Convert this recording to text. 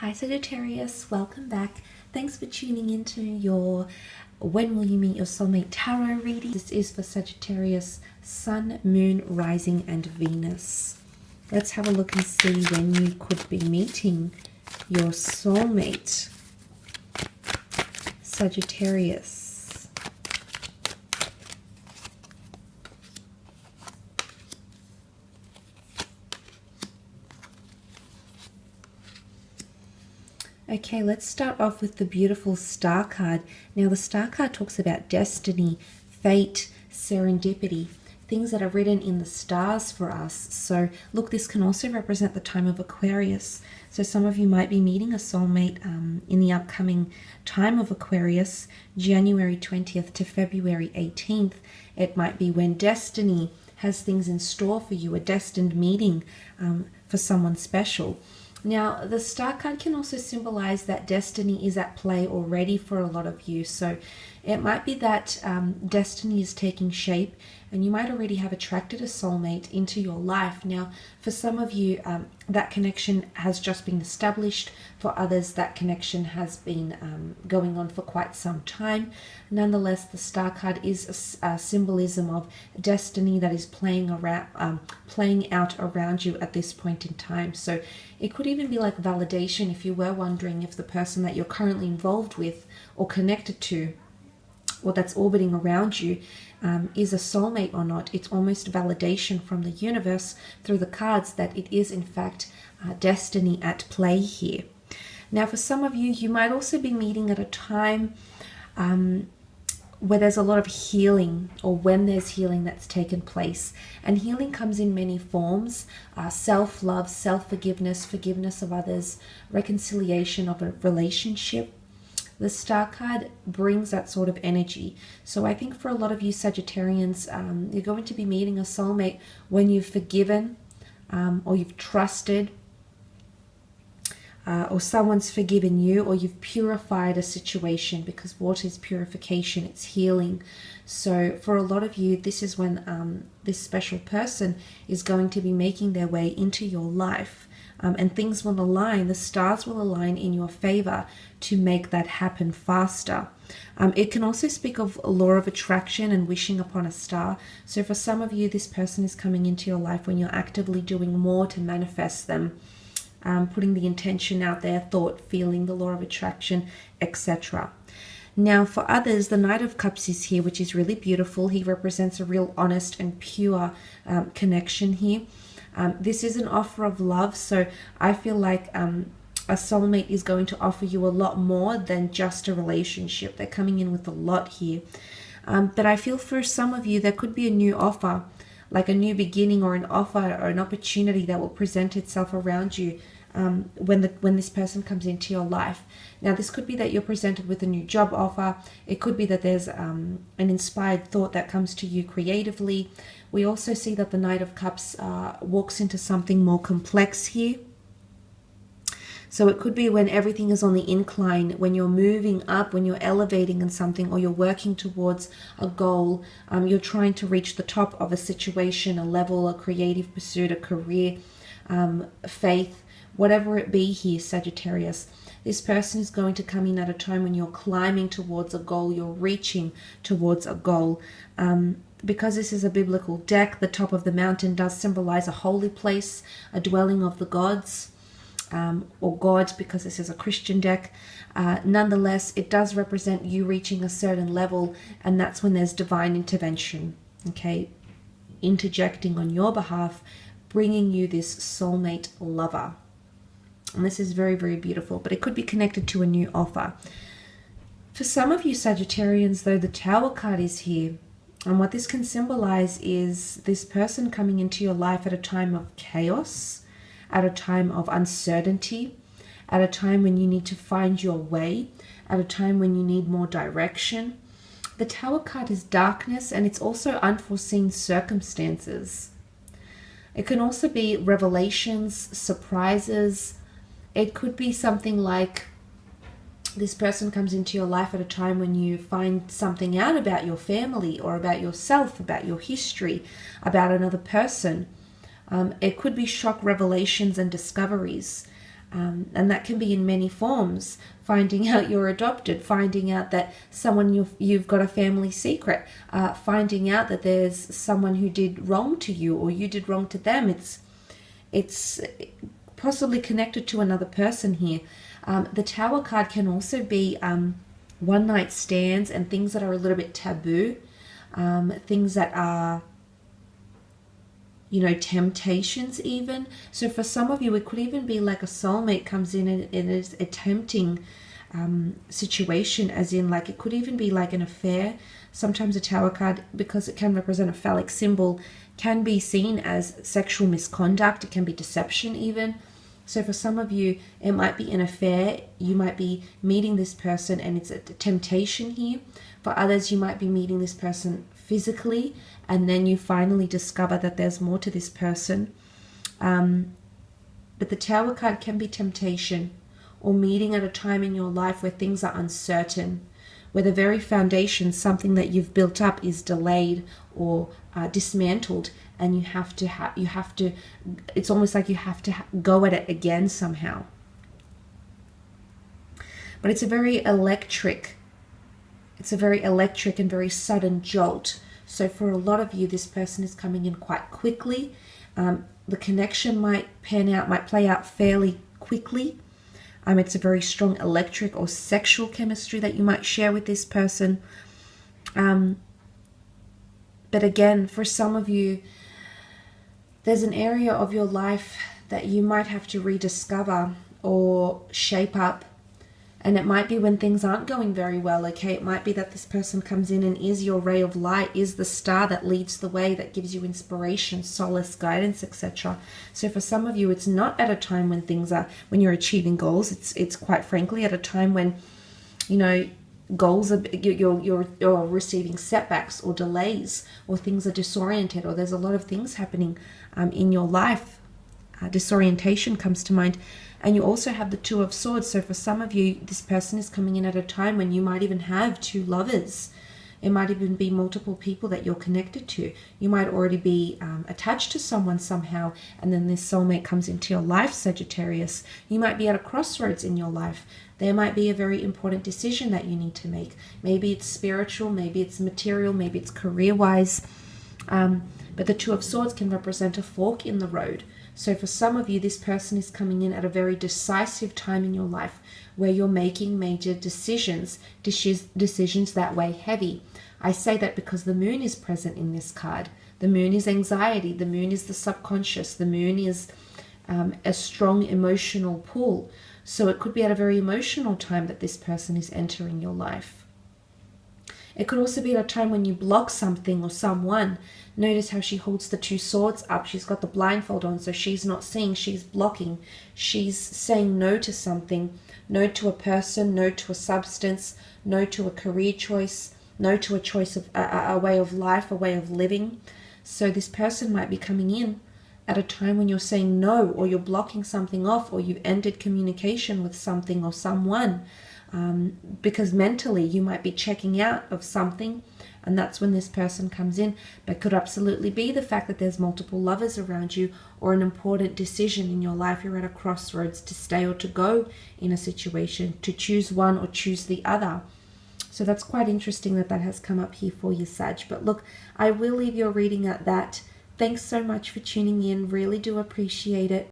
Hi Sagittarius, welcome back. Thanks for tuning into your When Will You Meet Your Soulmate Tarot reading. This is for Sagittarius, Sun, Moon, Rising and Venus. Let's have a look and see when you could be meeting your soulmate, Sagittarius. Okay, let's start off with the beautiful Star card. Now, the Star card talks about destiny, fate, serendipity, things that are written in the stars for us. So, look, this can also represent the time of Aquarius. So, some of you might be meeting a soulmate in the upcoming time of Aquarius, January 20th to February 18th. It might be when destiny has things in store for you, a destined meeting for someone special. Now, the Star card can also symbolize that destiny is at play already for a lot of you. So it might be that destiny is taking shape and you might already have attracted a soulmate into your life. Now, for some of you, that connection has just been established. For others, that connection has been going on for quite some time. Nonetheless, the Star card is a symbolism of destiny that is playing out around you at this point in time. So it could even be like validation if you were wondering if the person that you're currently involved with or connected to, or that's orbiting around you, is a soulmate or not. It's almost validation from the universe through the cards that it is in fact destiny at play here. Now, for some of you, you might also be meeting at a time where there's a lot of healing, or when there's healing that's taken place. And healing comes in many forms: self-love, self-forgiveness, forgiveness of others, reconciliation of a relationship. The Star card brings that sort of energy. So I think for a lot of you Sagittarians, you're going to be meeting a soulmate when you've forgiven, or you've trusted, or someone's forgiven you, or you've purified a situation, because water is purification, it's healing. So for a lot of you, this is when this special person is going to be making their way into your life. And things will align, the stars will align in your favor to make that happen faster. It can also speak of a law of attraction and wishing upon a star. So for some of you, this person is coming into your life when you're actively doing more to manifest them, putting the intention out there, thought, feeling, the law of attraction, etc. Now, for others, the Knight of Cups is here, which is really beautiful. He represents a real honest and pure connection here. This is an offer of love, so I feel like a soulmate is going to offer you a lot more than just a relationship. They're coming in with a lot here. But I feel for some of you, there could be a new offer, like a new beginning, or an offer or an opportunity that will present itself around you when this person comes into your life. Now, this could be that you're presented with a new job offer. It could be that there's an inspired thought that comes to you creatively. We also see that the Knight of Cups walks into something more complex here. So it could be when everything is on the incline, when you're moving up, when you're elevating in something, or you're working towards a goal. You're trying to reach the top of a situation, a level, a creative pursuit, a career, faith, whatever it be here, Sagittarius. This person is going to come in at a time when you're climbing towards a goal, you're reaching towards a goal. Because this is a biblical deck, the top of the mountain does symbolize a holy place, a dwelling of the gods, or God, because this is a Christian deck. Nonetheless, it does represent you reaching a certain level, and that's when there's divine intervention, okay, interjecting on your behalf, bringing you this soulmate lover. And this is very, very beautiful, but it could be connected to a new offer. For some of you Sagittarians, though, the Tower card is here. And what this can symbolize is this person coming into your life at a time of chaos, at a time of uncertainty, at a time when you need to find your way, at a time when you need more direction. The Tower card is darkness, and it's also unforeseen circumstances. It can also be revelations, surprises. It could be something like this person comes into your life at a time when you find something out about your family, or about yourself, about your history, about another person. It could be shock revelations and discoveries. And that can be in many forms. Finding out you're adopted, finding out that you've got a family secret, finding out that there's someone who did wrong to you or you did wrong to them. It's possibly connected to another person here. The Tower card can also be one night stands and things that are a little bit taboo, things that are, you know, temptations even. So for some of you, it could even be like a soulmate comes in and it is a tempting situation, as in like it could even be like an affair. Sometimes a Tower card, because it can represent a phallic symbol, can be seen as sexual misconduct. It can be deception even. So for some of you, it might be an affair. You might be meeting this person and it's a temptation here. For others, you might be meeting this person physically and then you finally discover that there's more to this person. But the Tower card can be temptation, or meeting at a time in your life where things are uncertain, where the very foundation, something that you've built up, is delayed or dismantled, and you have to it's almost like you have to go at it again somehow. But it's a very electric and very sudden jolt. So for a lot of you, this person is coming in quite quickly. The connection might play out fairly quickly. It's a very strong electric or sexual chemistry that you might share with this person. But again, for some of you, there's an area of your life that you might have to rediscover or shape up. And it might be when things aren't going very well, okay? It might be that this person comes in and is your ray of light, is the star that leads the way, that gives you inspiration, solace, guidance, etc. So for some of you, it's not at a time when you're achieving goals. It's quite frankly at a time when, you know, goals are, you're receiving setbacks or delays, or things are disoriented, or there's a lot of things happening in your life. Disorientation comes to mind. And you also have the Two of Swords. So for some of you, this person is coming in at a time when you might even have two lovers. It might even be multiple people that you're connected to. You might already be attached to someone somehow, and then this soulmate comes into your life, Sagittarius. You might be at a crossroads in your life. There might be a very important decision that you need to make. Maybe it's spiritual, maybe it's material, maybe it's career-wise. But the Two of Swords can represent a fork in the road. So for some of you, this person is coming in at a very decisive time in your life where you're making major decisions that weigh heavy. I say that because the moon is present in this card. The moon is anxiety. The moon is the subconscious. The moon is a strong emotional pull. So it could be at a very emotional time that this person is entering your life. It could also be at a time when you block something or someone. Notice how she holds the two swords up. She's got the blindfold on, so she's not seeing, she's blocking. She's saying no to something. No to a person, no to a substance, no to a career choice, no to a choice of a way of life, a way of living. So this person might be coming in at a time when you're saying no, or you're blocking something off, or you've ended communication with something or someone. Because mentally you might be checking out of something, and that's when this person comes in. But it could absolutely be the fact that there's multiple lovers around you, or an important decision in your life. You're at a crossroads to stay or to go in a situation, to choose one or choose the other. So that's quite interesting that has come up here for you, Sag. But look, I will leave your reading at that. Thanks so much for tuning in. Really do appreciate it.